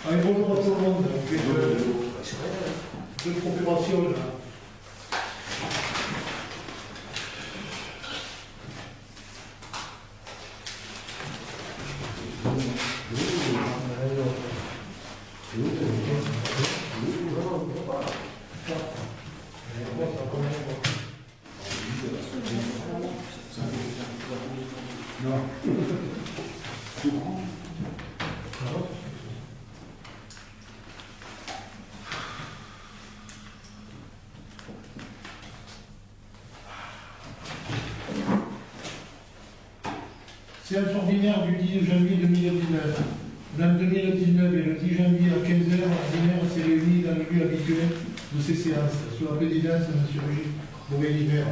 Allez, bonjour à tout le monde. De procuration là. Séance ordinaire du 10 janvier 2019. L'an 2019 et le 10 janvier à 15h, ordinaire s'est réuni dans le lieu habituel de ces séances, sous la présidence de M. Régis Bourguet-Hiver.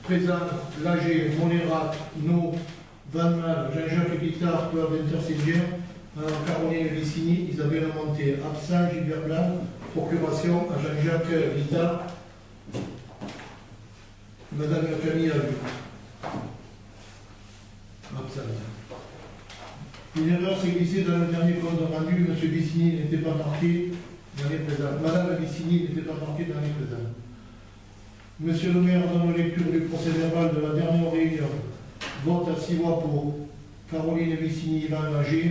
Présent, Lager, Monérat, No, Van Mal, Jean-Jacques Guittard, Claude Intersinger, Caroline Vicini, Isabelle Monté, absent, Gilbert Blanc, procuration à Jean-Jacques Guittard, Madame Camille Abu. Une erreur s'est glissée dans le dernier compte rendu. M. Vicini n'était pas marqué dans les présents. Madame Vicini n'était pas marquée dans les présents. Monsieur le maire donne lecture du procès verbal de la dernière réunion. Vote à 6 voix pour Caroline Vicini, Yvan Lager,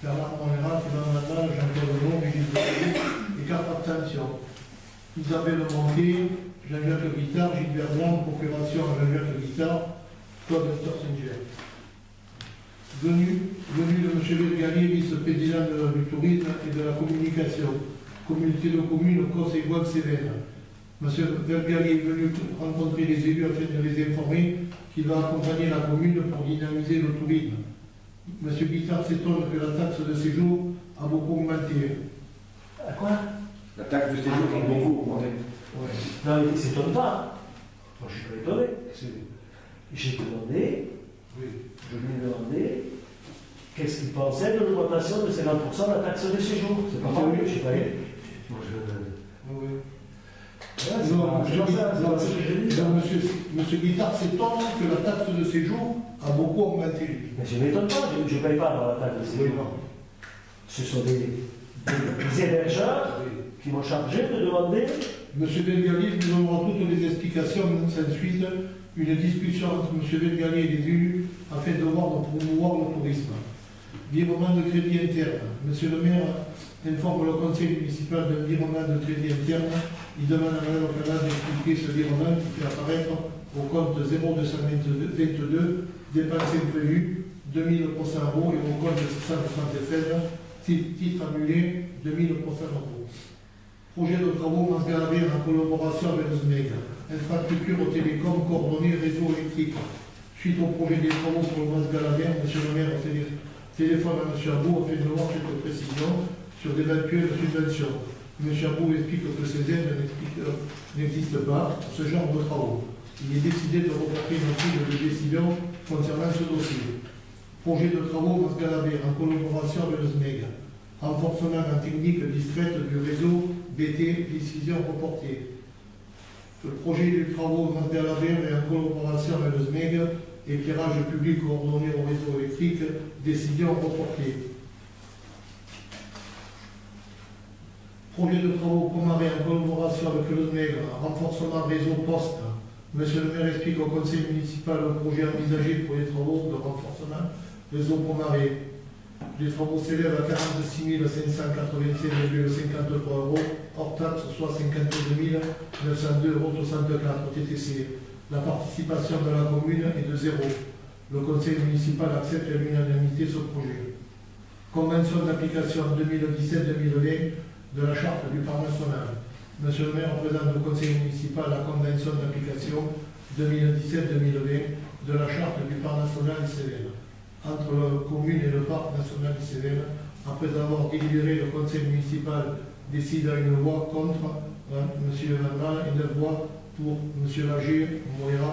Bernard Monérat, Yvan Matal, Jean-Claude Long, Régis Bourguet et 4 abstentions. Isabelle Monté, Jean-Jacques Guittard, Gilbert Blanc, procuration à Jean-Jacques Guittard, Claude Intersinger. Venu de M. Vergalier, vice-président du tourisme et de la communication, communauté de communes, Cos et Guac-Cévennes. M. Vergalier est venu rencontrer les élus afin de les informer qu'il va accompagner la commune pour dynamiser le tourisme. M. Guittard s'étonne que la taxe de séjour a beaucoup augmenté. À quoi? La taxe de séjour a beaucoup augmenté. Ouais. Non, il ne s'étonne pas. Moi, je ne suis pas étonné. J'ai demandé, Oui. je lui ai demandé qu'est-ce qu'il pensait de l'augmentation de 50% de la taxe de séjour. C'est pas mal, je ne sais pas. Moi, Oui. je... M. Guittard s'étonne que la taxe de séjour a beaucoup augmenté. Mais je ne m'étonne pas, je ne paye pas dans la taxe de séjour. Ce sont des hébergeurs qui m'ont chargé de demander. M. Vergalier nous donnera toutes les explications sans suite. Une discussion entre M. Vergalier et les élus afin de promouvoir le tourisme. Virement de crédit interne. M. le maire informe le conseil municipal d'un virement de crédit interne. Il demande à Mme Canal d'expliquer ce virement qui fait apparaître au compte 0222 dépenses imprévues 2300 € et au compte 673 titres annulés 2300 €. Projet de travaux Mas-Galabert en collaboration avec le SMEG. Infrastructure télécom coordonnée réseau électrique. Suite au projet des travaux pour le Mas-Galabert, M. le maire téléphone à M. Abou afin de voir quelques précisions sur d'éventuelles subventions. M. Abou explique que ces aides n'existent pas pour ce genre de travaux. Il est décidé de reporter une prise de décision concernant ce dossier. Projet de travaux Mas-Galabert en collaboration avec le SMEG. Renforcement en technique discrète du réseau BT, décision reportée. Le projet du travaux Mas-Galabert est en collaboration avec le SMEG, éclairage public coordonné au réseau électrique, décision reportée. Projet de travaux Pomaré en collaboration avec le SMEG, renforcement réseau poste. Monsieur le maire explique au conseil municipal le projet envisagé pour les travaux de renforcement réseau Pomaré. Les travaux s'élèvent à 46 587,53 €, hors taxe, soit 52 902,64 € TTC. La participation de la commune est de 0. Le conseil municipal accepte à l'unanimité ce projet. Convention d'application 2017-2020 de la charte du parc national. Monsieur le maire présente au conseil municipal la convention d'application 2017-2020 de la charte du parc national des Cévennes entre la commune et le parc national des Cévennes. Après avoir délibéré, le conseil municipal décide à une voix contre M. Vanmal et 9 voix pour M. Lager, Moira,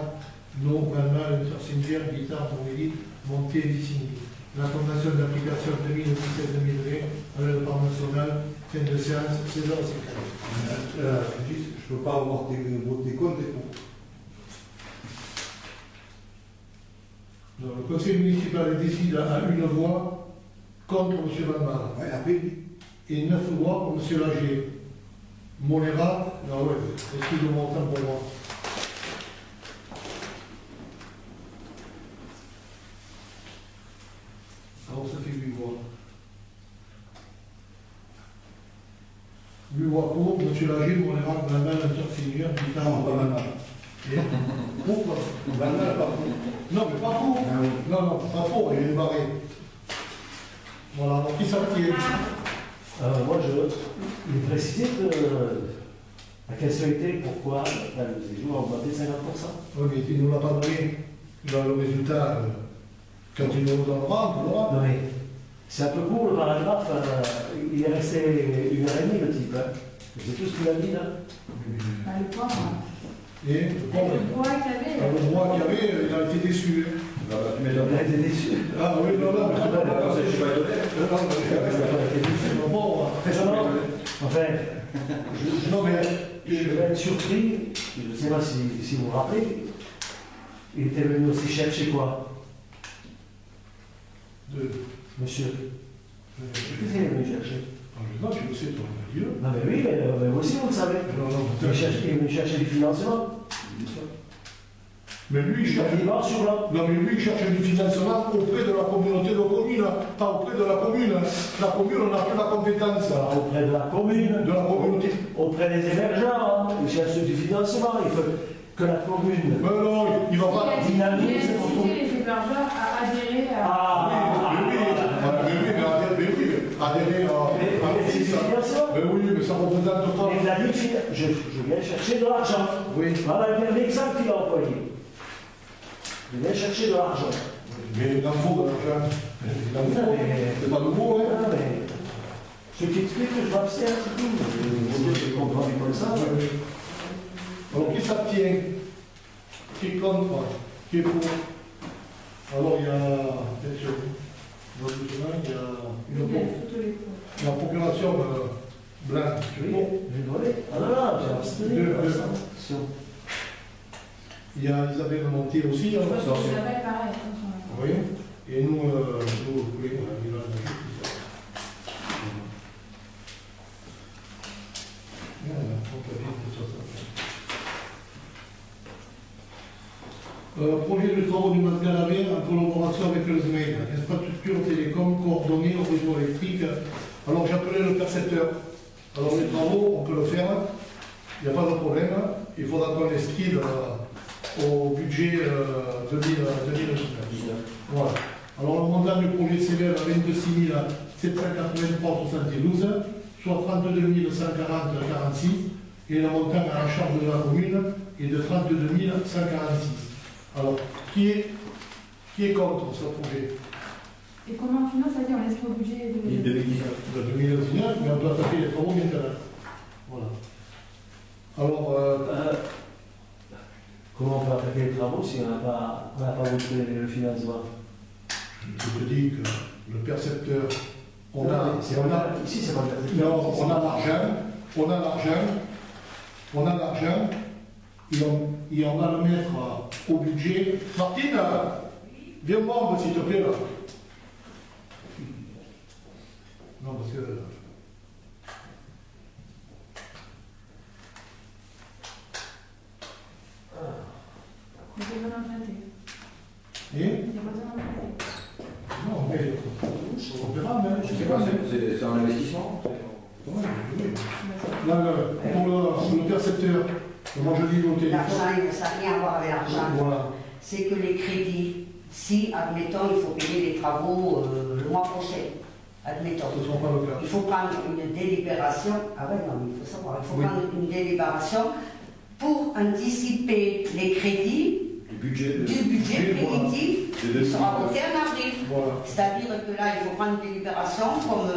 No, Vanmal, Intersinger, Guittard, Morélie, Monté et Vicini. La convention d'application 2017-2020 avec le parc national, fin de séance, 16h50. Je ne peux pas avoir voté contre et pour. Le conseil municipal décide à une voix contre M. Vanmal. Ouais, après, et 9 voix pour M. Lager. Monérat, ah ouais, est-ce qu'il le montant pour moi? Alors ça fait 8 voix. 8 voix pour, M. Lager, Monérat, Blamal, Interseigneur, Guitare, Blamal. Et pourquoi? Blamal, pas pour. Non, mais pas pour. Non, non, pas pour, il est barré. Voilà, donc qui s'abstient? Moi, je vais préciser que la question était pourquoi le séjour a augmenté de 50%. Oui, mais il ne nous l'a pas donné. Le résultat, quand il nous le donnera, on l'aura. Non, mais c'est un peu court le paragraphe. Il est resté 1h30 le type. Hein. C'est tout ce qu'il a dit là. Le poids, Et le poids qu'il y avait. le mois qu'il y avait, il a été déçu. Hein. Là, bah, tu Il m'étonnes. a été déçu. Ah oui, non, non, mais Je suis pas étonné. bon, Enfin, non, mais je vais être surpris. Je ne sais pas si vous vous rappelez. Il était venu aussi chercher quoi, monsieur? Qu'est-ce qu'il est venu chercher? non, tu le sais, toi, Dieu. Non, mais oui, mais vous aussi vous le savez. Non, non, Il est venu chercher du financement. mais lui, il cherche. Noir sur blanc. Non, mais lui, il cherche du financement auprès de la communauté de communes, pas auprès de la commune. La commune, on n'a plus la compétence. Alors, auprès de la commune, De la communauté. auprès des hébergeurs, il cherche du financement. Il faut que la commune. Mais non, il va pas. Il a incité les hébergeurs à adhérer à. Adhérer mais oui, mais ça représente pas. Il a dit je viens chercher de l'argent. Oui. Voilà l'exemple qu'il a employé. Je viens chercher de l'argent. Mais il en faut de l'argent. Il en faut. C'est pas nouveau, hein. Ah, mais je t'explique que je m'abstiens, c'est tout. Je comprends comme ça. Alors, qui s'abstient? Qui est contre? Qui est pour? Alors, il y a, attention, dans le document, il y a la procuration blanche. Oui, je dois aller. Ah non, non, j'ai abstenu. Il y a Isabelle Montier aussi. Je Hein, pense que Isabelle, pareil. oui. Et nous, oui, on a mis là la justice. Projet de travaux du Mas Galaver en collaboration avec le SMEG, infrastructure télécom coordonnée au réseau électrique. Alors j'ai appelé le percepteur. Alors les travaux, on peut le faire, il n'y a pas de problème. Il faudra qu'on inscrive au budget 2019. Voilà. Alors le montant du projet s'élève à 26 783,72, soit 32 140,46, et le montant à la charge de la commune est de 32 146. Alors, qui est contre ce projet? Et comment on finance, c'est-à-dire on laisse au budget de. 2019, mais on doit attaquer les travaux maintenant. Voilà. Alors, comment on peut attaquer les travaux si on n'a pas voté le financement? je te dis que le percepteur, Ici, c'est pas le percepteur. non, on a l'argent, et on va le mettre au budget. Martine, viens voir, s'il te plaît, là. Non, parce que... Il y a besoin d'emprunter. Et Il y a besoin d'emprunter. non, mais on verra, mais Je sais pas, c'est un investissement. oui. Là, pour le percepteur, moi je dis au téléphone. L'argent, ça n'a rien à voir avec l'argent. Voilà. C'est que les crédits, si, admettons, il faut payer les travaux le mois prochain, admettons. Ce ne sera pas le cas. Il faut prendre une délibération. Ah ouais, non, mais il faut savoir. Il faut Oui. prendre une délibération pour anticiper les crédits Du budget. du budget voilà. prédictif De qui sera voté en avril. Voilà. C'est-à-dire que là, il faut prendre une délibération comme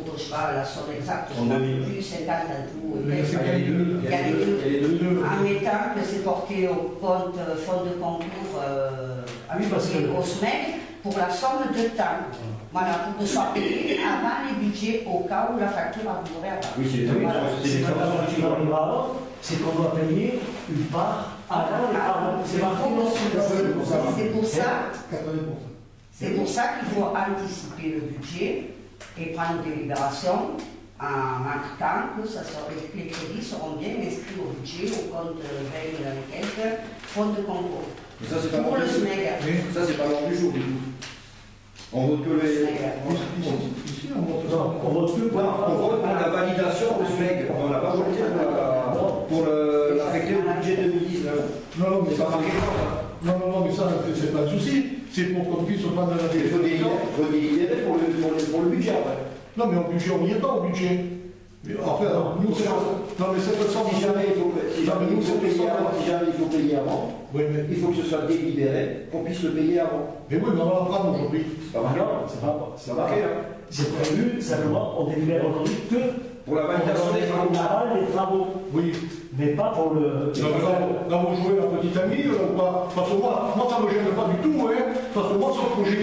pour, je sais pas, la somme exacte, En 2000. plus 50 en tout. Il y a 50 Il y a les deux. Et les deux. En mettant que c'est porté au compte fonds de concours Oui, parce que- au SMEC pour la somme de temps. Voilà, pour que ce soit payé avant les budgets au cas où la facture arriverait avant. Oui, c'est Oui, Voilà. c'est pas la facture arrivera avant, c'est qu'on doit payer une part avant. C'est marqué dans ce- C'est pour ça, 80%. c'est pour ça qu'il faut anticiper le budget et prendre une délibération en actant que les crédits seront bien inscrits au budget, au compte 20 000 et quelques, fonds de concours. Mais ça, c'est pas Pour le l'ordre du jour. SMEG. Ça, c'est pas l'ordre du jour, du coup. On vote que les. Ici, on vote ça. Non, on vote que pour On vote pour la validation au SMEG. On n'a pas voté pour l'affecter au budget 2019. Non, non, mais C'est ça, pas marqué comme ça. non, mais ça, c'est pas de souci. C'est pour qu'on puisse prendre la Il faut délibérer pour le budget après. Non, mais au budget, on n'y est pas au budget. Mais après, nous, c'est. Non, mais c'est pas ça. Si jamais il faut payer avant, Oui, mais. il faut que ce soit délibéré, qu'on puisse le payer avant. Mais oui, mais on va en prendre aujourd'hui. C'est pas marqué. Non, c'est pas. C'est pas marqué là. C'est prévu, simplement, on délibère aujourd'hui que Pour la validation des travaux. les travaux, Oui. mais pas pour le. Non, mais là, vous jouez la petite amie, ou pas? Parce que moi, ça ne me gêne pas du tout, hein. Parce que moi, ce projet,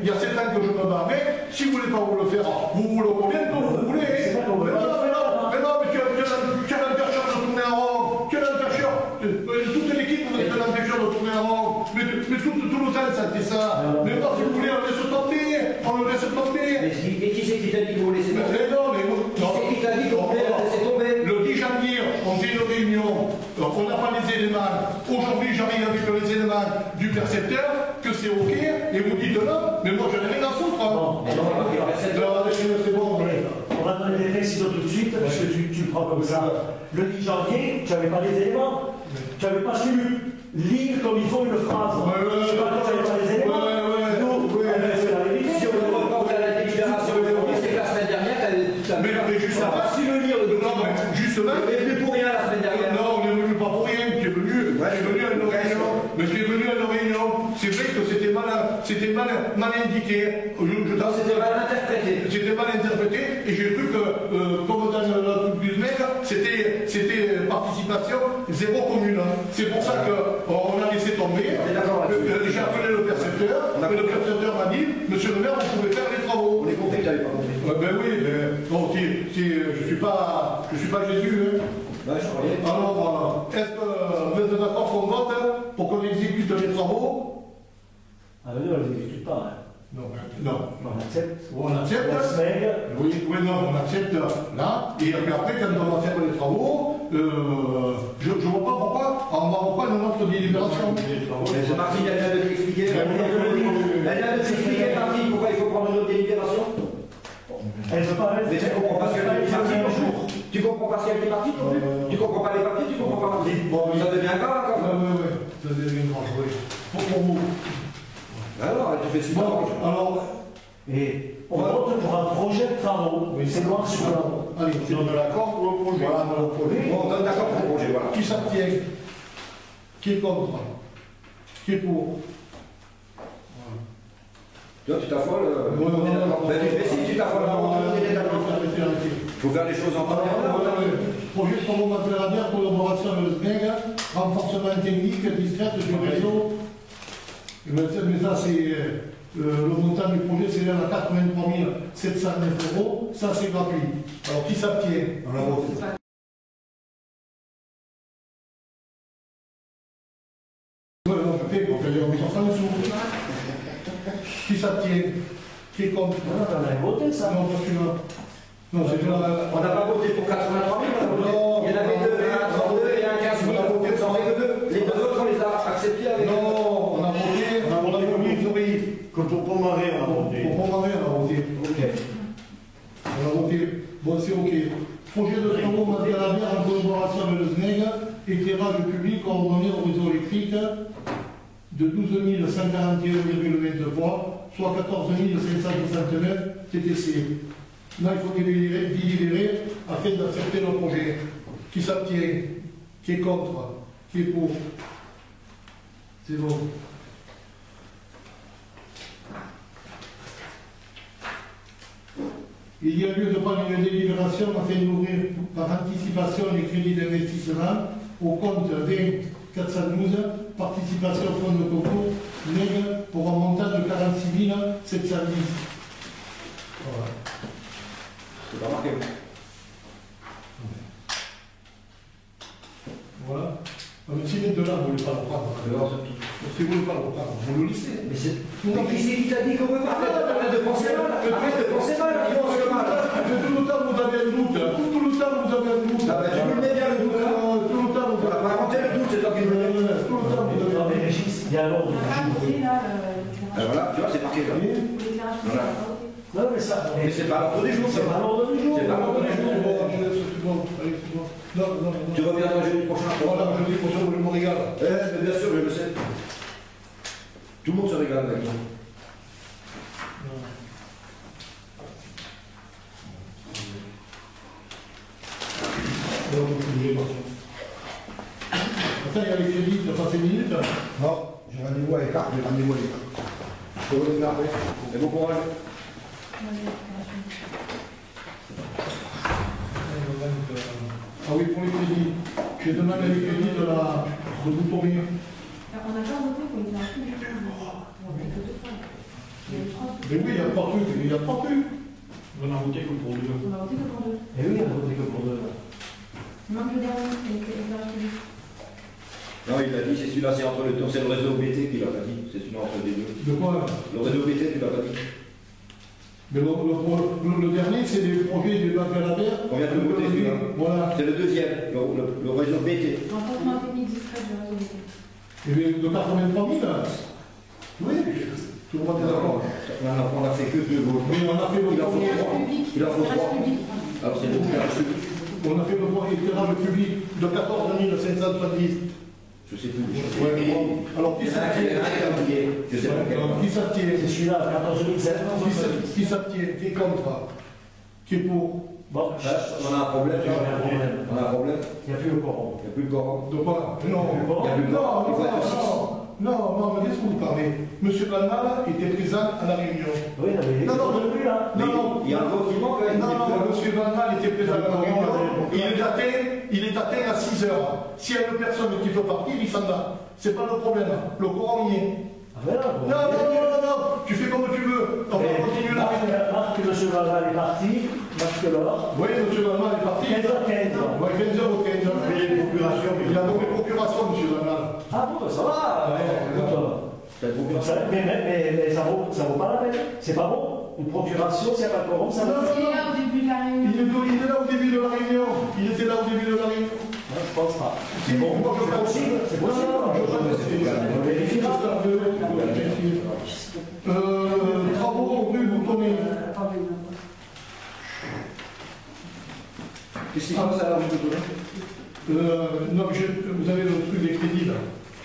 il y a 7 ans que je me bats avec. Si vous ne voulez pas vous le faire, vous le combien comme vous voulez. C'est pas qu'on veut. Mais tu as l'empêcheur de tourner en rond. Tu as l'empêcheur. Toute l'équipe, vous avez l'empêcheur de tourner en rond. Mais tout le temps, ça fait ça. Mais moi, si vous voulez, on laisse tomber. On le laisse tomber. Et qui c'est qui t'a dit que vous laissez tomber? Mais non, mais Qui c'est qui t'a dit que vous laissez tomber? le 10 janvier, on fait une réunion, on n'a pas les éléments. Aujourd'hui, j'arrive avec les éléments du percepteur, que c'est OK, et vous dites non, mais moi je n'ai rien à foutre. Non, mais non, C'est bon, mais on va donner des précisions tout de suite, parce que tu le prends comme ça. Le 10 janvier, tu n'avais pas les éléments. Tu n'avais pas su lire comme il faut une phrase. Je sais pas, tu n'avais pas les éléments. Nous, c'est la vérité. Si on ne reprend pas la délibération, c'est que la semaine dernière, mais justement, pas si le lire le non, document. mais justement, On est venu pour rien la semaine dernière. non, on est venu pas pour rien, tu es venu à une réunion, mais tu es venu à une réunion. C'est vrai que c'était mal indiqué. Non, c'était mal interprété. C'était mal interprété et j'ai cru que, comme dans le truc du SMEG, c'était participation zéro commune. C'est pour ça qu'on a laissé tomber. On est d'accord là-dessus. J'ai appelé le percepteur, et le percepteur m'a dit, monsieur le maire, vous pouvez faire les travaux. On est compris que tu n'avais pas compris. Ben oui, mais bon, je suis pas Jésus. Hein. Ouais, je croyais. Alors, est-ce que vous êtes d'accord qu'on vote pour qu'on exécute les travaux? Ah, mais nous, on ne les exécute pas. Non. On accepte. On accepte. La semaine, Oui, non, on accepte là, et puis après, quand on va faire les travaux, je ne vois pas pourquoi on va reprendre notre délibération. Mais c'est Martine, elle vient de t'expliquer. Elle vient de t'expliquer, Martine, pourquoi il faut prendre une autre délibération. elle ne veut pas mettre. Mais tu comprends pas ce qu'elle dit, Martine. jour. Tu comprends pas ce qu'elle dit, Martine. Tu comprends pas les papiers, tu comprends pas Martine. Bon, Ça devient grave quand même. Oui, ça devient dangereux. Pour vous. Alors, elle te fait super. Bon, alors, Et on vote pour un projet de travaux. C'est noir sur blanc. allez, on est d'accord pour le projet. Voilà, pour le projet. Bon, on est d'accord pour le projet, voilà. Qui s'abstient? Qui est contre? Qui est pour? Toi, tu t'affoles. Non. Ben, tu fais si, tu t'affoles. Il faut faire les choses en temps et en heure. Projet de travaux matériels à bière, collaboration avec le SMEG, renforcement technique, discrète du réseau. Mais ça, c'est le montant du projet, c'est là à 83 709 €. Ça, c'est gratuit. Alors, qui s'abstient? On a voté. On s'en fout dessous. Qui s'abstient? Qui est contre? On avait voté ça. Non, parce que non, c'est pas. On n'a pas voté pour 83 000, Non. il y en avait deux, un 32 et un 15 000. Vous en faites que deux. Les deux autres, on les a acceptés avec. Non, on a voté, Que pour Pomaré, on a voté. Pour Pomaré, on a voté. Ok. On a voté. Bon, c'est OK. Projet de travaux matériels à bière en collaboration avec le SMEG, éclairage public coordonné au réseau électrique de 12 141,23, soit 14 569 TTC. Là, il faut délibérer afin d'accepter le projet. Qui s'abstient? Qui est contre? Qui est pour? C'est bon. Il y a lieu de prendre une délibération afin d'ouvrir par anticipation les crédits d'investissement au compte 20 412, participation au fonds de concours, NEG, pour un montant de 46 710. Voilà. C'est pas marqué. Voilà. Alors, si maintenant de là, vous ne voulez pas le prendre. Si vous ne voulez pas le prendre, vous le laissez. Mais c'est... Non, qui c'est qui t'a dit qu'on veut pas? Arrête de penser mal, arrête de penser mal, tu penses mal. Tout le temps, vous avez un doute. Tout le temps, vous avez un doute. Ah ben, tu me le mets bien le doute. Tout le temps, vous On va pas inventer le doute, c'est toi qui me le mets. Tout le temps, vous avez Non, mais Régis, il y a un ordre. On n'a pas voté là Alors voilà, tu vois, c'est marqué là. l'éclairage public, on n'a pas voté. Non, mais ça. Mais c'est pas l'ordre du jour, C'est ça. pas l'ordre du jour. C'est pas l'ordre du jour. Non. Tu reviendras jeudi prochain. Voilà, je dis pour ça, je me régale. Mais bien sûr, je le sais. Tout le monde se régale avec moi. Attends, il y a les crédits, tu as passé 5 minutes. Non, j'ai rendez-vous avec Arc, j'ai rendez-vous avec Arc. Je vais revenir après. Et bon courage. Ah oui, pour les crédits. Je demande les crédits de Boutomé. On n'a pas voté pour l'éclairage public. On a voté que 2 fois. Il y a eu 3. Mais oui, il n'y a pas plus. Il n'y a pas plus. On a voté que pour deux. On a voté que pour 2. Et oui, on a voté que pour deux. Il manque le dernier, l'éclairage public. Non, il a dit, c'est celui-là, c'est entre le temps, c'est le réseau BT qui l'a pas dit. C'est celui-là entre les deux. De quoi? Le réseau BT, tu l'as pas dit. Mais le dernier, c'est les projets du lac de la mer. On vient de le voter, celui-là. Voilà. C'est le deuxième, le réseau BT. Renforcement technique discret du réseau BT. Et bien, de 83 000, là. Oui, tout le monde est d'accord. On a fait que deux votes. Oui, on a fait le Il en faut premier. trois. Public, Il en faut éclairage trois. public. Alors c'est le éclairage public. On a fait le premier éclairage public de 14 570. Je sais plus. Ouais, bon. Alors, qui s'abstient? Je sais pas quel. Qui s'abstient? C'est celui-là, 14 700. Qui s'abstient? Qui est contre? Qui est pour? Bon, On a un problème. Il y a un problème. On a un problème. Il n'y a plus le quorum. Il n'y a plus de quorum. De quoi? Non. Il y a plus de quorum. Il faut être six. Non, mais qu'est-ce que vous parlez? Monsieur Balmal était présent à la réunion. Oui, mais Non, non, il ne plus là. Non, Il y a un vote qui manque là. non, monsieur Balmal était présent à la réunion. Il est atteint à 6 heures. S'il y a une personne qui peut partir, il s'en va. C'est pas le problème. Le courant y est. Ah ben là, bon. Non. Tu fais comme tu veux. On va continuer la réunion. Marc que M. Valval est parti, Marc Delors. Oui, monsieur Balmal est parti. 15h15. Oui, 15h ou 15h. Il a nommé procuration, monsieur Balmal. Ah bon, ça va. Mais ça vaut pas la peine. C'est pas bon. Une procuration, s'il n'y a pas de quorum, ça va. Il est là au début de la réunion. Il est là au début de la réunion. Il était là au début de la réunion. Non, je pense pas. C'est bon, moi je pense. C'est possible. On vérifiera. Travaux rue Boutonnet. Qu'est-ce qui se passe à la rue de Boutonnet? Non, vous avez le truc des crédits là.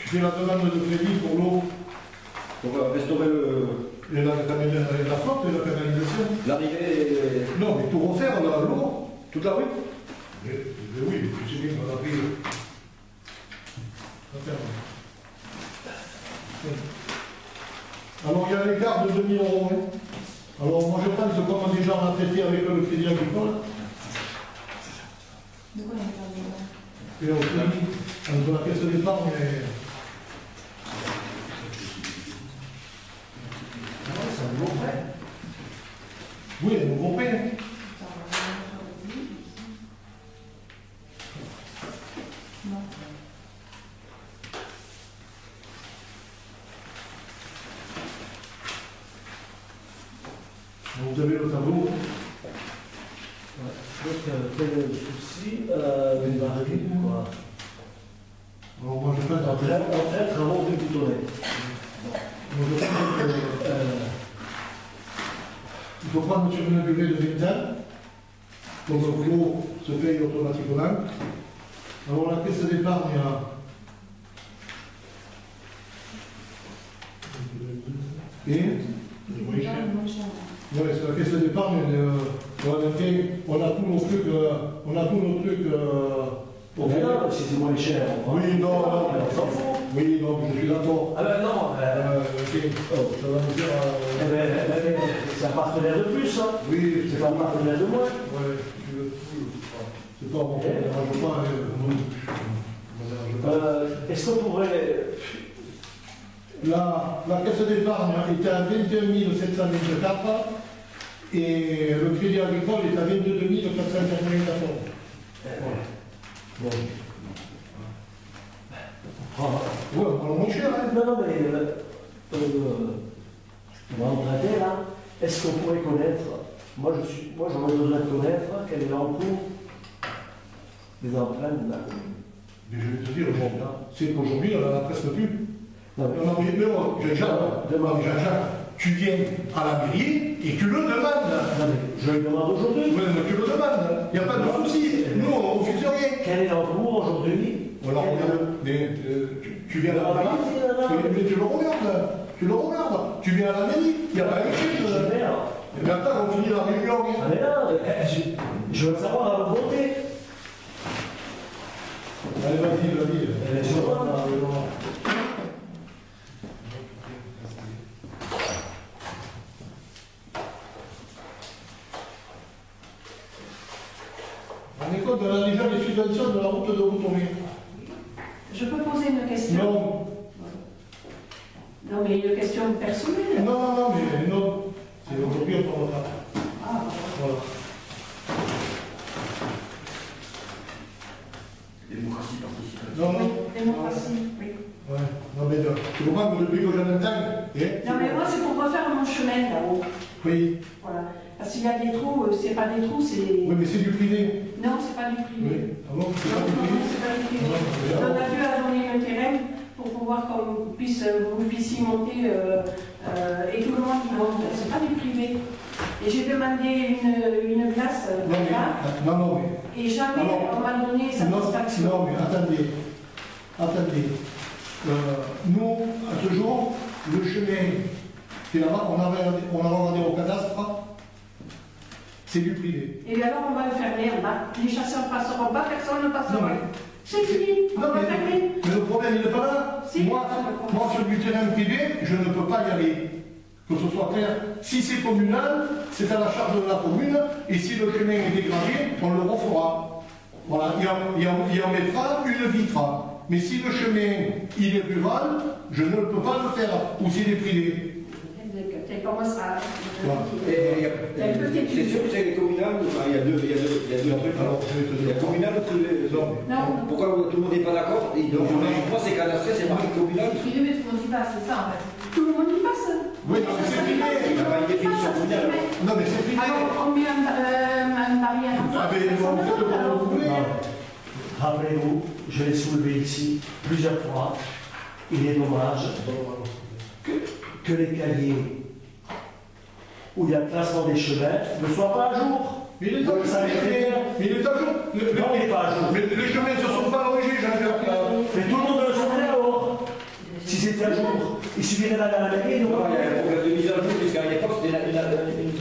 Je fais la demande de crédit pour l'eau. Pour restaurer Et la flotte et la canalisation. l'arrivée. Non, mais tout refaire l'eau. Toute la rue? Mais oui, tu sais bien qu'on a pris. Alors, il y a un écart de 2000 €. Hein. Alors, moi je pense que comme déjà on a traité avec le crédit agricole, De quoi on a parlé là? et au crédit, entre la caisse d'épargne et. C'est un nouveau prêt. Oui, un nouveau prêt. Non. Vous avez le tableau. Donc, quel est le souci il va arriver, quoi. Alors, moi je pense Après, travaux de Boutonnet. moi, je pense que, il faut prendre sur une durée de 20 ans. Donc l'eau se paye automatiquement. Alors la caisse d'épargne et C'est déjà le moins cher. ouais, c'est la caisse d'épargne. On a tous nos trucs. Bon, mais là, si c'est moins cher. Oui, non, on s'en fout. Oui, non, je suis d'accord. Ah ben non, Ok. Ça va nous faire. c'est un partenaire de plus, hein. Oui, C'est pas un partenaire de moins. Ouais, c'est pas bon. Je vois pas. Est-ce qu'on pourrait. La caisse d'épargne était à 21 724 et le crédit agricole est à 22 494. Bon. Ouais, on va le moins cher, hein. Non, non, mais on va emprunter là. Est-ce qu'on pourrait connaître, moi j'aurais besoin de connaître quel est l'encours des empreintes de la commune. Mais je vais te dire, c'est qu'aujourd'hui, on n'en a presque plus. Non, mais- Non, mais Jean-Jacques, tu viens à la mairie et tu le demandes. Non, mais je le demande aujourd'hui. Oui, mais tu le demandes. Il n'y a pas de souci. Nous, on ne refuse rien. Quel est l'encours aujourd'hui? Alors, regarde, mais tu viens à la mairie, mais tu le regardes. Tu le regardes. Tu viens à la mairie, il n'y a pas une chose. Et maintenant, on finit la réunion. Ah mais non, je veux savoir à voter. Allez, vas-y. Je vois, On est compte, on a déjà les subventions de la route de Routomé. Je peux poser une question? Non. Non, mais une question personnelle. Non, mais non. C'est aujourd'hui, on ne parle pas. Ah, Voilà. Démocratie participative. Non. démocratie, oui. Ouais. Non, mais tu comprends que depuis que j'en entends. Non, mais moi, c'est pour refaire mon chemin là-haut. Oui. Voilà. Parce qu'il y a des trous, c'est pas des trous, c'est. Oui, mais c'est du privé. Non, c'est pas du privé. Oui. Ah bon, c'est Non, pas du non, privé. c'est pas du privé. Non, mais On alors- a dû donner le terrain pour pouvoir qu'on puisse, vous puissiez monter et tout le monde y monte. C'est pas du privé. Et j'ai demandé une place Non, là, mais. Non, mais. et jamais Alors, on m'a donné satisfaction. Non, mais attendez. Nous, à ce jour, le chemin qui est là-bas, on a regardé au cadastre, c'est du privé. Et alors on va le fermer en bas. Les chasseurs passeront pas, personne ne Non, passera. mais- C'est fini, on Non, va mais, fermer. mais le problème, il n'est pas là. Si, moi, je comprends. moi, sur du terrain privé, je ne peux pas y aller. Que ce soit clair. Si c'est communal, c'est à la charge de la commune. Et si le chemin est dégradé, on le refera. Voilà, il en mettra une vitre. Mais si le chemin, il est rural, je ne peux pas le faire. Ou s'il est privé. Tu commences à. C'est sûr que c'est les communales, enfin, il y a deux trucs. Alors, je vais te Il y dire. a communal, Non. pourquoi tout le monde n'est pas d'accord? Et donc, je pense que c'est cadastré, c'est marqué communal. C'est privé, mais tout le monde y passe, c'est ça en fait. Tout le monde y passe. Oui, non, mais c'est privé. Il n'y a pas une définition communale. Non, mais c'est privé. Alors on met un barrière. Ah, mais vous faites comme vous voulez. Non. Rappelez-vous, je l'ai soulevé ici plusieurs fois. Il est dommage que les cahiers où il y a le classement des chemins ne soient pas à jour. Mais il est à jour. Ça a été- Mais il est à jour. Non, il n'est pas à jour. Mais les chemins ne se sont pas allongés, Jean-Jacques. Mais tout le monde le savait alors. Si c'était à jour, il suffirait d'aller à la mairie, Non, non. il y a un problème de mise à jour, puisqu'à l'époque, c'était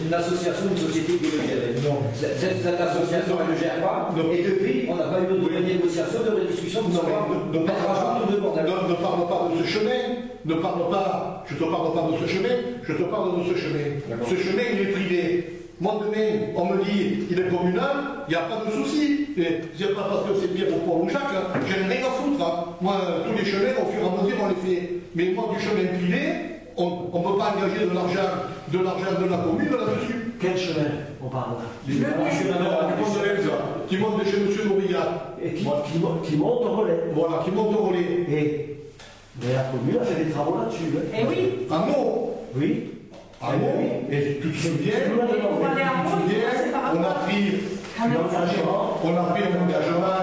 une association, une société qui le gérait. Non. Cette association, elle ne le gère pas. Non. Et depuis, on n'a pas eu de négociation, de rediscussion, de savoir Ne mettre à jour tout de bordel. parle pas de ce chemin, je te parle pas de ce chemin, je te parle de ce chemin. D'accord. Ce chemin, il est privé. Moi, demain, on me dit, il est communal, il n'y a pas de souci. Et c'est pas parce que c'est bien pour Paul ou Jacques, hein. J'en ai rien à foutre. Hein. Moi, tous les chemins, au fur et à mesure, on les fait. Mais moi, du chemin privé, on ne peut pas engager de l'argent de la commune là-dessus. Quel chemin on parle là? Qui monte de chez M. Nourigat. Et qui monte au relais. Voilà, qui monte au relais. Mais la commune a fait des travaux là-dessus. Hein. Eh oui. Ah non. Oui. Ah bon? Et tu te souviens, On va aller en haut, c'est par on a rapport. pris un engagement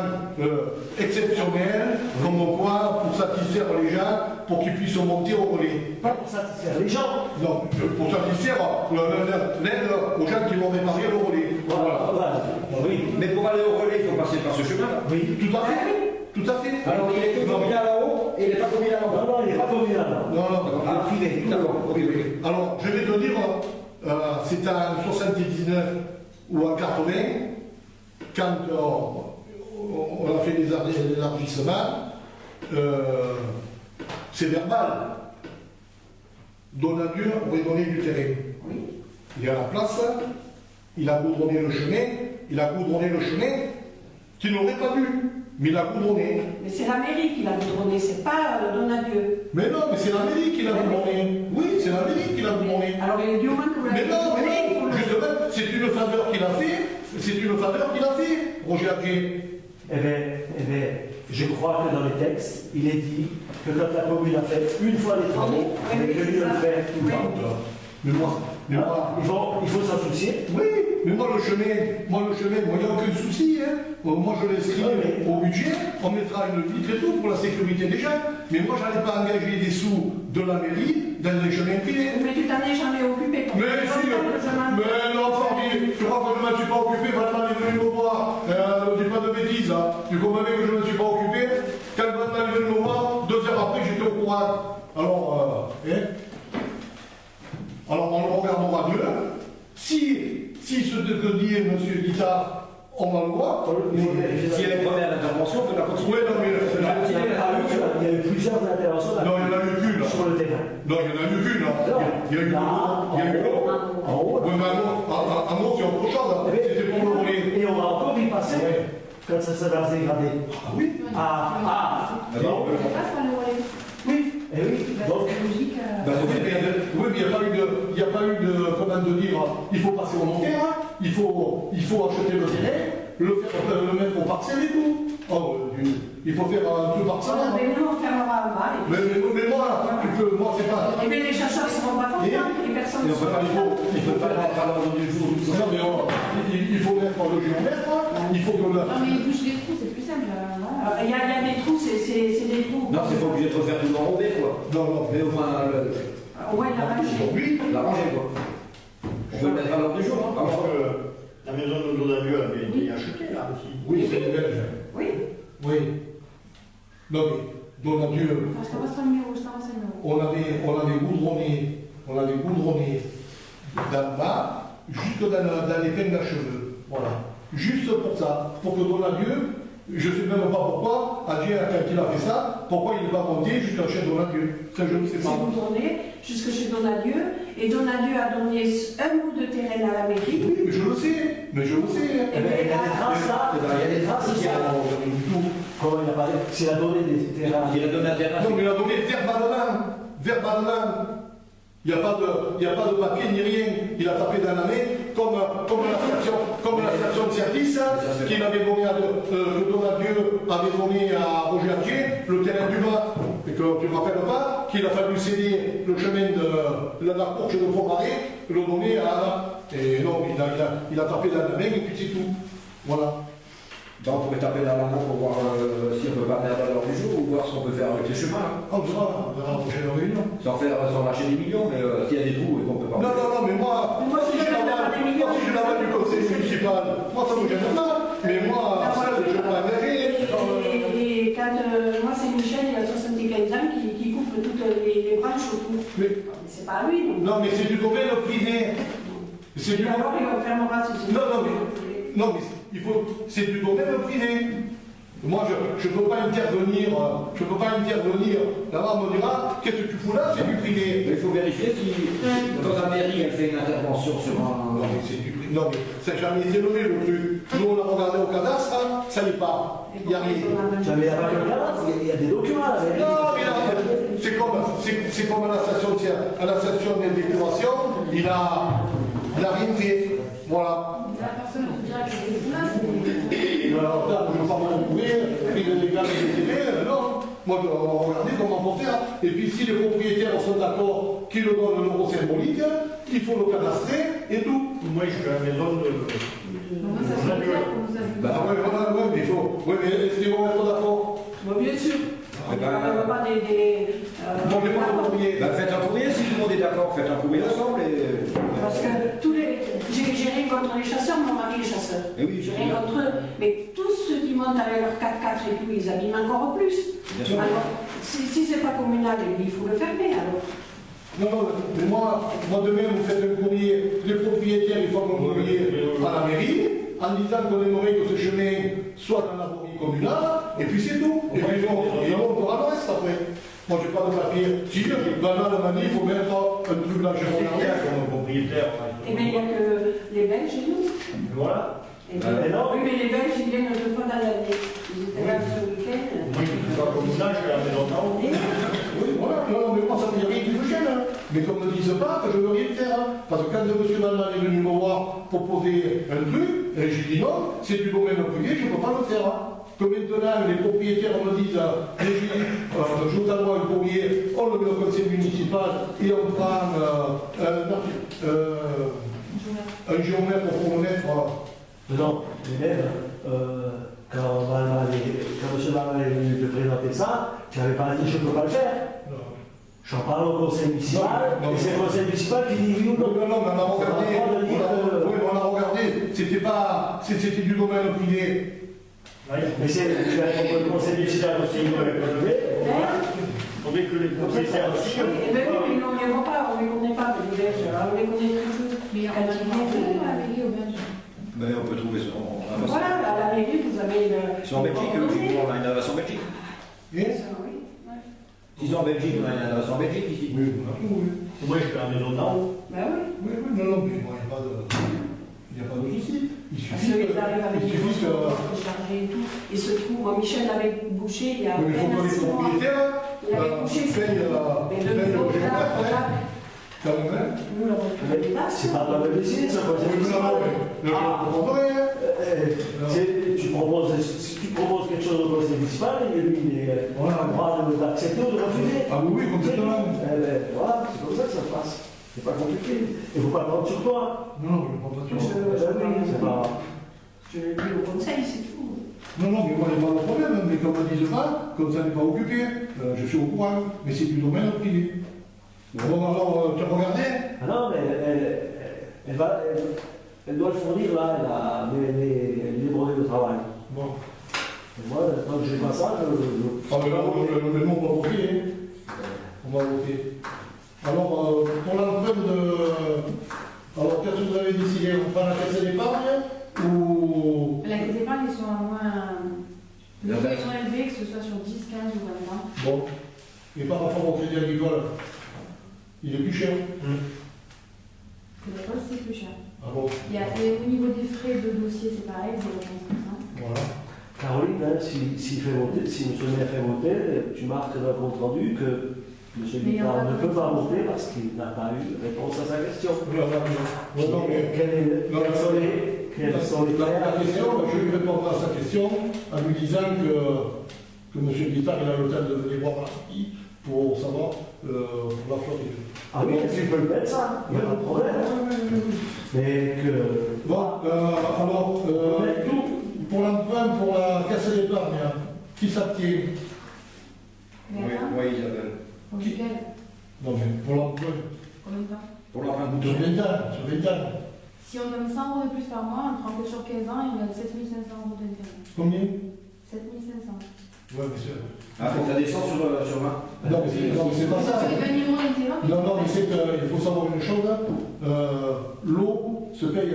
exceptionnel, comme quoi, pour satisfaire les gens, pour qu'ils puissent monter au relais. Pas pour satisfaire les gens. Non, pour satisfaire l'aide aux gens qui vont réparer le relais. Voilà. Voilà. Oui. Mais pour aller au relais, il faut passer par ce chemin-là. Oui. Tout à fait. Tout à fait. Alors, il est que communal là-haut et il n'est pas communal en Non, bas. non, il n'est pas communal. Non, non. Ah, privé, d'accord, ok. Alors, je vais te dire, c'est en 79 ou en 80, quand on a fait les élargissements, c'est verbal. Donadieu aurait donné du terrain. Il est à la place, il a goudronné le chemin, qu'il n'aurait pas dû, mais il a goudronné. Mais c'est la mairie qui l'a goudronné, c'est pas Donadieu. Mais non, mais c'est la mairie qui l'a goudronné. Oui, c'est la mairie qui l'a goudronné. Alors du moment que vous Mais l'avez non, goudronné, il faut le- justement, c'est une faveur qu'il a fait, Roger Adrien. Eh bien, Je crois que dans les textes, il est dit que quand la commune a fait une fois les travaux, elle est tenue de le faire tout le temps. Mais moi, Il faut s'en soucier. oui, mais moi le chemin, il n'y a aucun souci. Hein. Moi je l'inscris au budget, on mettra une vitre et tout pour la sécurité des gens. Mais moi je n'allais pas engager des sous de la mairie dans les chemins privés. Mais tu t'en es jamais occupé. Mais si, mais non, parmi, tu crois que je ne me suis pas occupé, Batman est venu me voir, ne dis pas de bêtises, hein. Tu comprends bien que je ne me suis pas occupé, quand Batman est venu me voir, 2 heures après j'étais au courant. Alors, alors on le regardera mieux. Si ce que dit M. Guittard, on va le voir. Si elle est première intervention, on peut la continuer. Oui, non, mais Il y a eu plusieurs interventions non, il y en a eu qu'une. sur le terrain. Non, il y en a eu qu'une. Il y a eu l'autre. En haut. Oui, mais en gros, c'est autre chose. C'était pour le voler. Et on va encore y passer quand ça sera dégradé. Ah oui. Non, Oui, et oui. Donc, Oui, mais il n'y a pas eu de, comment de dire, il faut passer au terrain, il faut acheter le terrain, le mettre au parcelle et tout. Oh, il faut faire un truc parcelle. Mais nous, on fermera un bal. Mais moi, c'est pas. Et bien les chasseurs ne seront pas contents, les personnes ne seront pas contentes. il ne faut pas mettre à l'ordre du jour. Non, mais il faut mettre le géomètre, il faut que le. Non, mais il bouge les trous, c'est plus simple. Il y a des trous, c'est des trous. Non, c'est pas obligé de refaire tout enrobé, quoi. Non, Mais au moins, Ouais, la rangée. aujourd'hui, la ranger, quoi. On peut le mettre à l'ordre du jour, hein. La maison de Donadieu avait été achetée là aussi. oui, c'est les Belges. Oui. Oui. Non, mais, Donadieu, Je t'envoie ça le numéro, je t'envoie ça le numéro. on avait goudronné d'en bas jusque dans l'épingle à cheveux. Voilà. Juste pour ça. Pour que Donadieu, je ne sais même pas pourquoi, a dit quand il a fait ça, pourquoi il n'est pas monté jusqu'à chez Donadieu. Ça, je ne sais C'est pas. vous tournez jusque chez Donadieu, et Donadieu a donné un bout de terrain à la mairie. Oui, mais je le sais. Mais je le sais. il y a des traces là. Il y a des traces ici. Comment il a parlé? S'il a donné des terrains. Il a donné un terrain. Non, mais il a donné verbalement. Il n'y a pas de papier ni rien. Il a tapé dans la main comme la station de service qu'il avait donné que Donadieu avait donné à Roger Artier, le terrain du bas. Et que tu ne te rappelles pas qu'il a fallu céder le chemin de la porche de Pomaré, le donner à Anna. Et non, il a tapé dans la main et puis c'est tout. Voilà. Donc, on pourrait taper dans la main pour voir si on peut pas mettre à l'heure du jour ou voir ce qu'on peut faire avec les chemins. On verra la prochaine réunion. Sans lâcher des millions, mais s'il y a des trous et qu'on peut pas. Non, mais moi si j'ai la main du conseil municipal, moi ça me gêne pas. Mais moi, ça, je ne vais pas engager. Et quand moi, c'est Michel, il a 75 ans, qui coupe toutes les branches autour. Mais c'est pas lui, donc. non, mais c'est du domaine privé. C'est du Alors, il fermera si c'est. Non, mais c'est du domaine privé. Moi, je ne peux pas intervenir. Là-bas, on me dira, qu'est-ce que tu fous là? C'est du privé. Mais il faut vérifier si quand la mairie elle fait une intervention sur un. Non, mais c'est du privé. Non, mais ça n'a jamais été levé le truc. Nous, on a regardé au cadastre, ça n'est pas. Il n'y a rien. Jamais il n'y a pas de cadastre, il y a des documents. Non, mais là, c'est comme à la station d'intégration, il a rien fait. Voilà. La personne qui dira que c'est là, c'est. Alors, je ne veux pas m'embrouiller, puis les gars des TV, non. Moi, on va regarder comment on peut faire. Et puis, si les propriétaires sont d'accord qu'ils le donnent le numéro symbolique, il faut le cadastrer et tout. Moi, je suis à la maison de. Comment ça se fait? Bah, ouais, mais il faut. Oui, mais est-ce qu'ils vont être d'accord? Bien sûr. On ne parle pas des. Non, mais pas de courrier. Bah, faites un courrier si tout le monde est d'accord, faites un courrier ensemble et. Parce que tous les. J'ai rien contre les chasseurs, mon mari est chasseur. Eh oui, J'ai rien contre eux. Mais tous ceux qui montent avec leur 4x4 et tout, ils abîment encore plus. Bien sûr. Alors, si c'est pas communal, il faut le fermer alors. Non, mais moi demain, vous faites un courrier, les propriétaires, ils font un courrier à la mairie, en disant qu'on aimerait que ce chemin soit dans la voirie communale, et puis c'est tout. Et puis on fera le reste après. Moi, j'ai pas de papier. Si dans la manif, il faut mettre un truc là, j'ai regardé. Comme propriétaire. Eh bien, il n'y a que les Belges et nous. Voilà. Et puis, oui, mais les Belges, ils viennent 2 fois dans l'année. Ils étaient là ce week-end. Moi, je ne suis pas comme ça, je suis à la maison d'en haut. Oui, voilà. Non, mais moi, ça ne me dit rien qui me gêne. Mais qu'on ne me dise pas que je ne veux rien faire. Parce que quand M. Valman est venu me voir proposer un truc, j'ai dit non, c'est du domaine privé, je ne peux pas le faire. que maintenant les propriétaires me disent je vous envoie un courrier, on le met au conseil municipal et on prend un géomètre pour le mettre. Non, mais même, quand M. Barnal est venu te présenter ça, tu n'avais pas dit je ne peux pas le faire. Non. J'en parle au conseil municipal, et c'est le conseil municipal qui dit oui ou non. Non, mais on a regardé. Oui, on a regardé. C'était du domaine privé. Mais tu as proposé le conseil municipal aussi, il avait pas levé. Il faudrait que les propriétaires aussi. Oui, mais on ne les voit pas, on ne les connaît pas, les villages. On les connaît très peu. Mais on a dit à la mairie au Belge. Mais on peut trouver ça. Voilà, à la mairie, vous avez le. C'est en Belgique, on a une adresse en Belgique. Oui. Si c'est en Belgique, on a une adresse en Belgique ici. Oui, on a tout, oui. Moi, je fais un maison d'en. Ben oui. Oui, non, mais bon, il n'y a pas de souci. Il Parce suffit qu'ils arrivent avec que. des choses chargées et tout. Et se trouve, Michel l'avait bouché il y a Oui, mais il faut que les propriétaires il avait bouché payent le géomètre. Quand même. Nous l'avons fait des places. C'est pas toi de décider, c'est le conseil municipal. Tu proposes quelque chose au conseil municipal, et lui, il a le droit d'accepter ou de refuser. Ah oui, complètement. Voilà, c'est comme ça que ça se passe. C'est pas compliqué. Il ne faut pas prendre sur toi. Non, je ne prends pas sur C'est pas. Je l'ai dit au conseil, c'est tout. Non, mais moi, j'ai pas de problème. Mais comme on dit pas, comme ça n'est pas occupé, je suis au courant. Mais c'est du domaine privé. Bon, alors, tu as regardé? Ah non, mais elle doit le fournir là, elle a les brevets de travail. Bon. Et moi, tant que je n'ai pas ça, Ah, mais là, nous, on va voter. Hein. On va voter. Alors, pour l'empreinte de. Alors, qu'est-ce que vous avez décidé? On prend la caisse d'épargne ou. La caisse d'épargne, ils sont à moins. Les taux sont élevés, que ce soit sur 10, 15 ou 20 ans. Bon. Et par rapport au crédit agricole, il est plus cher. Le poste, c'est plus cher. Ah bon? Et au niveau des frais de dossier, c'est pareil, 0,15%. Voilà. Caroline, hein, s'il fait voter, si M. le maire fait voter, tu marques dans le compte rendu que M. Guittard ne peut pas voter parce qu'il n'a pas eu réponse à sa question. Quelles sont les La question, je vais lui répondre à sa question en lui disant que M. Guittard il a le temps de venir voir la partie pour savoir la flotte. Ah oui, tu peux le mettre ça, il n'y a pas de problème. Mais que. Bon, alors, pour l'emprunt, pour la caisse d'épargne, qui s'abstient? Oui, Isabelle. Pour lequel? Non, mais pour l'emprunt, Combien de temps? Pour l'empreinte sur bouton. 20 ans, sur 20 ans. Si on donne 100 euros de plus par mois, on prend que sur 15 ans, il y a 7500 euros d'intérêt. Combien? 7500. Ouais, monsieur. Ah, faut que ça descende sur 20. Non, mais c'est pas ça. C'est 20 millions d'intérêt. Non, mais c'est qu'il faut savoir une chose, l'eau se paye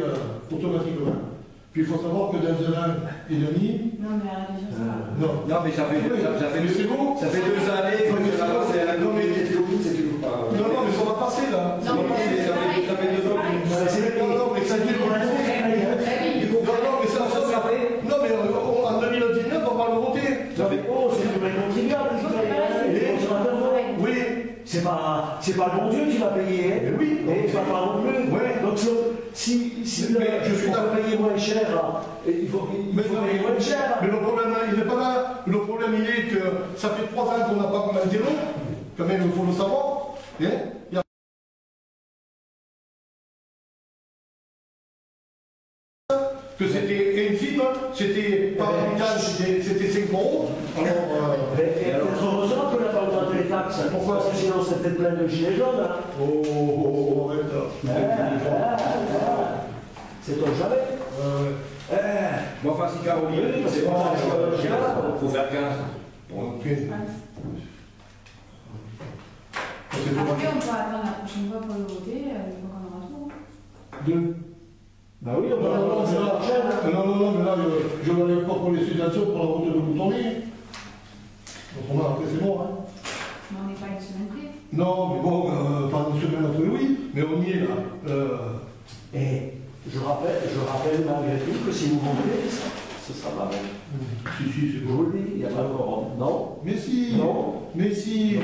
automatiquement. Puis il faut savoir que dans 1 an et demi, Non, mais arrêtez sur ça. non. Non, mais ça fait Mais c'est bon. ça fait 2 années que ça va, c'est la communauté de l'eau, c'est toujours pas. Non, mais ça va passer là. Ça va passer, ça fait 2 ans. Non, mais ça dit pour la Non, mais ça fait. Non, mais en 2019, on va le voter. Oh, c'est le même contribuable. Oui. C'est pas le bon Dieu qui va payer. Hein. Mais oui. Et ça va non plus. Ouais. Donc si je suis d'accord à payer moins cher, il faut payer moins cher. Mais le problème, il n'est pas là. Le problème, il est que ça fait 3 ans qu'on n'a pas commenté l'eau. Quand même, il faut le savoir. Hein? Que c'était infime, c'était par habitant, c'était 5 euros. Alors, heureusement qu'on n'a pas augmenté les taxes. Pourquoi? Parce que sinon c'était plein de gilets jaunes. Hein. Oh, C'est ton jamais. Bon, enfin, si Caroline, c'est pas il faut faire 15. Ok. Après, on peut attendre la prochaine fois pour le voter, une fois qu'on aura tout. Deux. Bah oui, on peut attendre la prochaine. Non, mais là, je ne l'enlève pas pour les situations, pour la route de Boutonnier. Autrement, après, c'est mort. Hein. Mais on n'est pas une semaine près. Non, mais bon, pas une semaine après, oui, mais on y est là. Et je rappelle malgré tout que si vous votez, ce sera pas bon. Si, c'est Je vous le dis, il n'y a pas de quorum. Non. Mais si, Non. mais si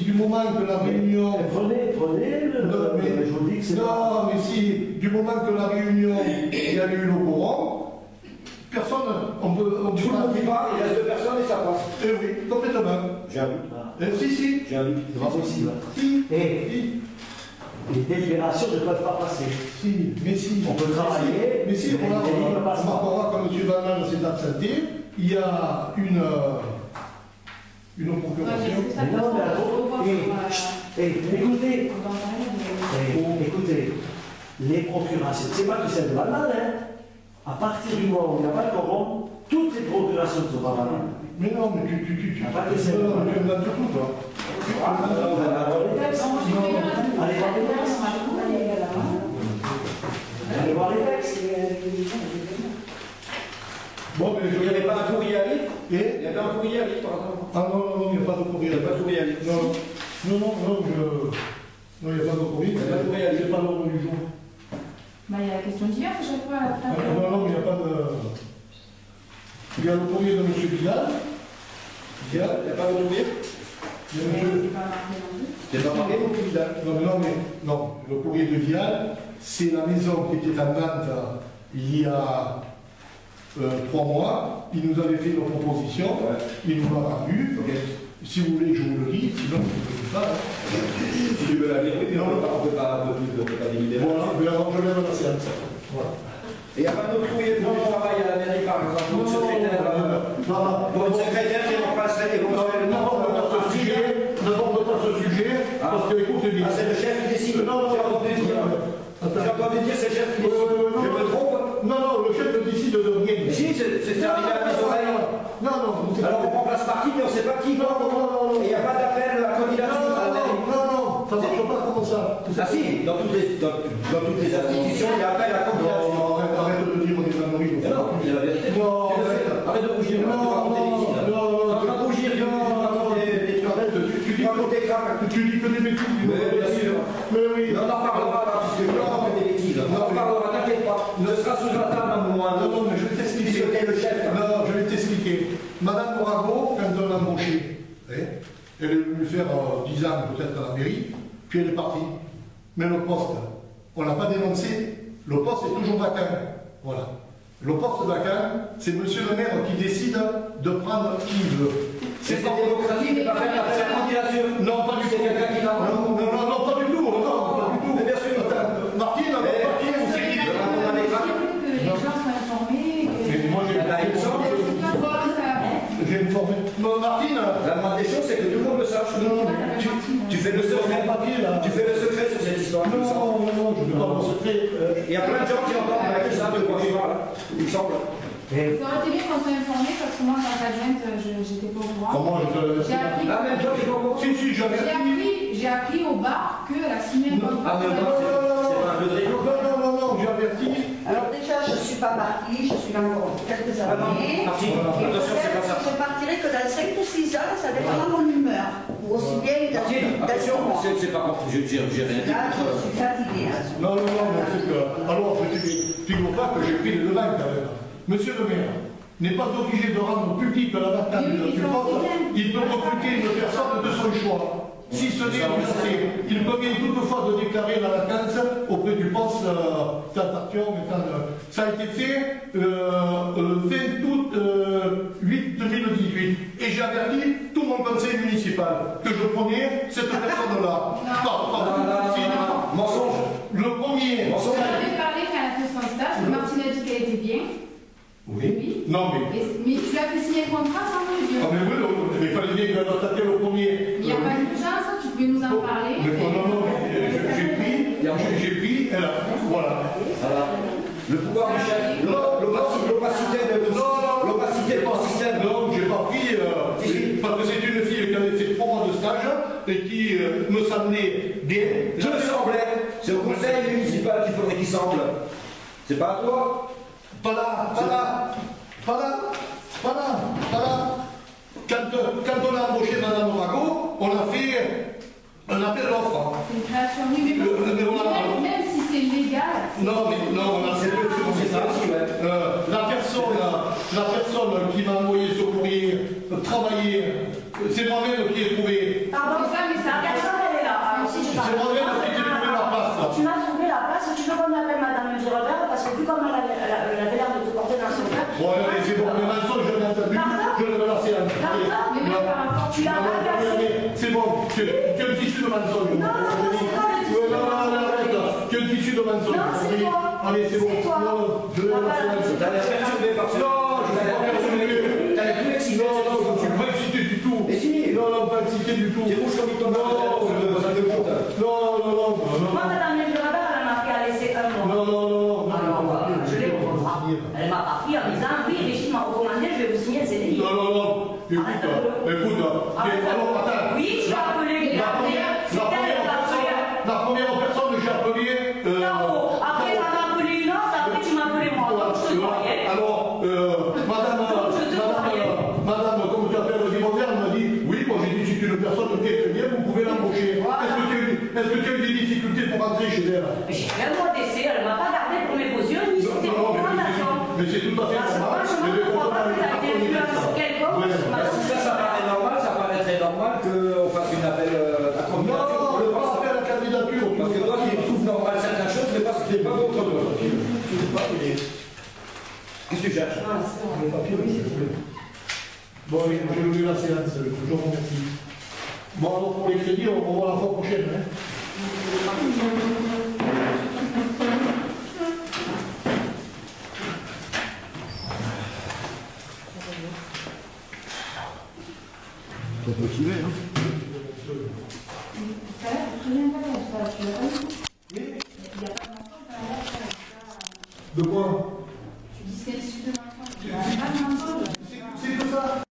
du moment que la réunion... Prenez le... Non, mais je vous dis que c'est... Non, mais si du moment que la réunion, il y a eu le quorum, personne, on peut Tout le monde qui parle, il reste 2 personnes et ça passe. Eh oui, complètement. J'ai un doute. Si. J'ai un doute. C'est pas possible. Si. Et les délibérations ne peuvent pas passer. Si, mais si. On peut travailler, mais si, mais les délits ne passent pas. on va comme M. Vanal s'est absenté, il y a une procuration. Mais non, mais attends, écoutez, écoutez, les procurations, c'est pas que celle de Vanal, hein. À partir du moment où il n'y a pas de quorum, toutes les procurations ne sont pas valables. Mais non, mais tu pas que c'est me donnes tout, toi. Allez voir les textes. Allez voir les textes. Bon, mais Il n'y avait pas un courrier à lire. Et Il y avait un courrier à lire, par exemple. ah non, il n'y a pas de courrier. Il n'y a pas de courrier à lire. Non, il n'y a pas de courrier. Il y a pas de courrier à lire. C'est pas l'ordre du jour. Bah, il y a la question d'hier, à chaque fois à la table. Non, il n'y a pas de. Il y a le courrier de M. Vidal. Il n'y a pas de courrier. Il y a Mais M. c'est pas marqué dans le livre. C'est pas marqué non plus, Vidal. Non, le courrier de Vial, c'est la maison qui était en vente il y a 3 mois. Il nous avait fait une proposition, il nous l'a rendu. Si vous voulez, je vous le dis, sinon je ne peux pas. Si tu veux la lire, oui, mais on ne peut pas délibérer. Voilà, mais alors je lève la séance. Voilà. Et il n'y a pas d'autre courrier pour du travail à la mairie, par exemple, pour une secrétaire. Pour une secrétaire qui remplacerait les conseils. N'aborde pas ce sujet, parce que écoute, Ah, c'est le chef qui décide. J'ai entendu dire c'est le chef qui décide. Je me trompe. Non, le chef ne décide de rien. Si, c'est arrivé à mes oreilles. Non. Alors on remplace par qui, mais on ne sait pas qui. Et il n'y a pas d'appel à candidature à la mairie. Non, ça ne marche pas comme ça. Ah si, dans toutes les institutions, il y a appel à candidature. Arrête de dire des conneries. Non, il y a la vérité. Arrête de rougir. Tu vas rougir, tu vas raconter des cracks. Tu dis que des bêtises. Mais bien sûr. Mais oui. On en parlera là, puisque tu racontes des bêtises. On en parlera, t'inquiète pas. Ne sera sous la table à un moment. Non, mais je vais t'expliquer. Puisque t'es le chef. Non, je vais t'expliquer. Madame Morago, quand on l'a embauchée, elle est venue faire 10 ans peut-être à la mairie, puis elle est partie. Mais le poste, on ne l'a pas dénoncé, le poste est toujours vacant. Voilà. Le poste vacant, c'est monsieur le maire qui décide de prendre qui il veut. C'est pas démocratique de pas faire la candidature. Non, pas du tout. C'est quelqu'un qui l'a. Non, pas du tout. Non, pas du tout. Mais bien sûr. Martine, vous C'est que les gens soient informés. Mais moi, j'ai informé. Non, Martine. La moindre des choses, c'est que tout le monde le sache. Tu fais le secret. Tu fais le secret sur cette histoire. Non, je ne veux pas mon secret. Il y a plein de gens qui entendent avec ça de quoi je parle. Il me semble. Ça aurait été bien qu'on soit informé parce que moi, en tant qu'adjointe, j'étais pas au courant. Comment je te. J'ai appris. La même chose, Si, j'avais J'ai appris au bar qu'elle a signé un contrat. Ah, mais non, c'est pas un jeu de rayon. Non, j'ai averti. Alors déjà, je ne suis pas partie, je suis là encore quelques années. Martine, Et attention, c'est pas ça. je partirai que dans 5 ou 6 ans, ça dépendra de mon humeur. Ou aussi bien dans Martine, attention, c'est pas grave, j'ai rien dit. Là, je suis fatiguée. Non, mais c'est que. Alors, tu ne vois pas que j'ai pris le devant quand même. Monsieur le maire n'est pas obligé de rendre public la vacance du poste. Il peut recruter une personne de son choix. Si ce n'est refusé, il convient toutefois de déclarer la vacance auprès du poste Tatartion. Ça a été fait le 20 août 2018. Et j'ai averti tout mon conseil municipal que je prenais cette personne-là. Mensonge. Le premier. On avait parlé quand elle a fait son stage, Martine a dit qu'elle était bien. Oui. Non, mais. Mais tu as fait signer le contrat sans le dire. Ah, mais oui, il fallait bien que notre le premier. Il n'y a pas d'urgence, tu pouvais nous en parler. Non, j'ai pris, et là, voilà. Le pouvoir du chef, l'opacité de ton système. Non, j'ai pas pris, parce que c'est une fille qui avait fait 3 mois de stage et qui me semblait bien. Je me semblais, c'est au conseil municipal qu'il faudrait qu'il semble. C'est pas à toi. Pas là. Quand on a embauché Madame Morago, on a fait un appel d'offres. C'est une création, oui, mais même si c'est légal. Non, on a fait la personne qui m'a envoyé ce courrier travailler, c'est moi-même qui ai trouvé. Pardon, mais ça, personne elle est là. C'est moi-même qui ai trouvé la place. Tu m'as trouvé la place, tu veux qu'on appelle Madame Girobert parce que vu comme elle avait l'air de te porter dans son cœur. bon, tu es un tissu de mensonge. Non, c'est toi le tissu. Non, arrête. Tu es un tissu de mensonge. Non, c'est toi. Allez, c'est bon. C'est toi. Non, je vais lancer. T'as l'air perturbé par ça. Non, je suis pas perturbé. T'as l'air tout excité. Non, je ne suis pas excité du tout. Mais si. Non, pas excité du tout. T'es rouge comme une tomate. Ça te compte. Non. Moi, Madame Melchiorada, elle m'a fait à laisser un mois. Non. Alors, je l'ai au contrat. Elle m'a pas pris en disant, oui, Régis m'a recommandé, je vais vous signer le CDI. Non. Écoute, alors, attends. Oui, je l'ai appelé, c'est elle qui l'a appelé. La première personne que j'ai appelée. Non, après, t'en as appelé une autre, après, tu m'as appelé moi. Donc, je te croyais. Alors, madame, comme tu appelles le moderne, m'a dit, oui, moi j'ai dit, c'est une personne qui est très bien, vous pouvez l'embaucher. Est-ce que tu as eu des difficultés pour rentrer chez elle? Mais j'ai fait un mois d'essai, elle ne m'a pas gardé pour mes cautions, ni c'était pour recommandation. Mais c'est tout à fait normal. Je ne crois pas que tu as été influence sur quelqu'un. Ça paraît normal, ça paraît très normal qu'on fasse une appel à candidature pour le poste. Appel à candidature. Parce que toi qui trouves normal certaines choses, mais pas ce qui n'est pas contre toi. Qu'est-ce que tu cherches? Le papier, oui, c'est vrai. Bon, allez, j'ai levé la séance, je vous remercie. Bon, alors pour les crédits, on va voir la fois prochaine. Hein. T'es motivé, hein? De quoi?